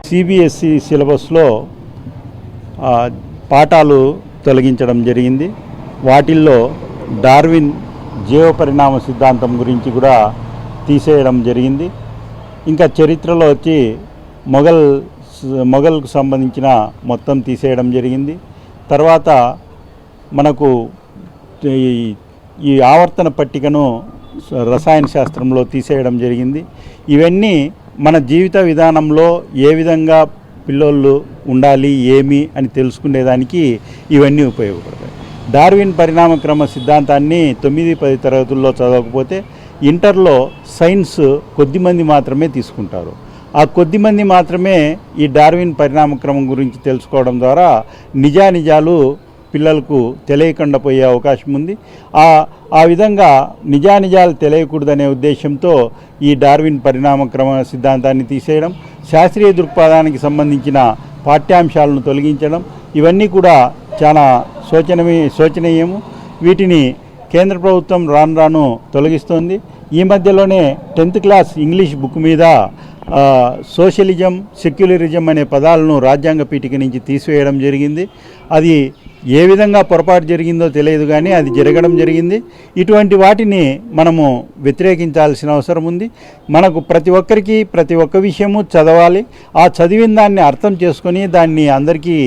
CBSE సిలబస్లో పాఠాలు తొలగించడం జరిగింది. వాటిల్లో డార్విన్ జీవపరిణామ సిద్ధాంతం గురించి కూడా తీసేయడం జరిగింది. ఇంకా చరిత్రలో వచ్చి మొఘల్కు సంబంధించిన మొత్తం తీసేయడం జరిగింది. తర్వాత మనకు ఈ ఆవర్తన పట్టికను రసాయన శాస్త్రంలో తీసేయడం జరిగింది. ఇవన్నీ మన జీవిత విధానంలో ఏ విధంగా పిల్లోళ్ళు ఉండాలి ఏమి అని తెలుసుకునేదానికి ఇవన్నీ ఉపయోగపడతాయి. డార్విన్ పరిణామ క్రమ సిద్ధాంతాన్ని 9-10 తరగతుల్లో చదవకపోతే ఇంటర్లో సైన్స్ కొద్దిమంది మాత్రమే తీసుకుంటారు. ఆ కొద్దిమంది మాత్రమే ఈ డార్విన్ పరిణామ క్రమం గురించి తెలుసుకోవడం ద్వారా నిజానిజాలు పిల్లలకు తెలియకుండా పోయే అవకాశం ఉంది. ఆ విధంగా నిజానిజాలు తెలియకూడదనే ఉద్దేశంతో ఈ డార్విన్ పరిణామ క్రమ సిద్ధాంతాన్ని తీసేయడం, శాస్త్రీయ దృక్పథానికి సంబంధించిన పాఠ్యాంశాలను తొలగించడం ఇవన్నీ కూడా చాలా శోచనీయము. వీటిని కేంద్ర ప్రభుత్వం రాను తొలగిస్తోంది. ఈ మధ్యలోనే 10th క్లాస్ ఇంగ్లీష్ బుక్ మీద సోషలిజం, సెక్యులరిజం అనే పదాలను రాజ్యాంగ పీఠిక నుంచి తీసివేయడం జరిగింది. అది ఏ విధంగా పొరపాటు జరిగిందో తెలియదు, కానీ అది జరగడం జరిగింది. ఇటువంటి వాటిని మనము వ్యతిరేకించాల్సిన అవసరం ఉంది. మనకు ప్రతి ఒక్కరికి ప్రతి ఒక్క విషయము చదవాలి. ఆ చదివిన దాన్ని అర్థం చేసుకొని దాన్ని అందరికీ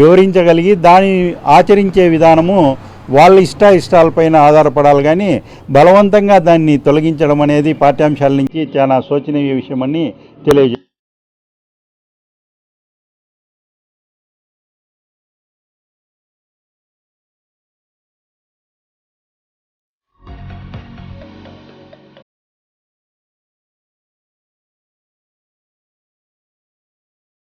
వివరించగలిగి దాన్ని ఆచరించే విధానము వాళ్ళ ఇష్టాలపైన ఆధారపడాలి, కానీ బలవంతంగా దాన్ని తొలగించడం అనేది పాఠ్యాంశాల నుంచి చాలా శోచనీయ విషయమని తెలియజేస్తుంది.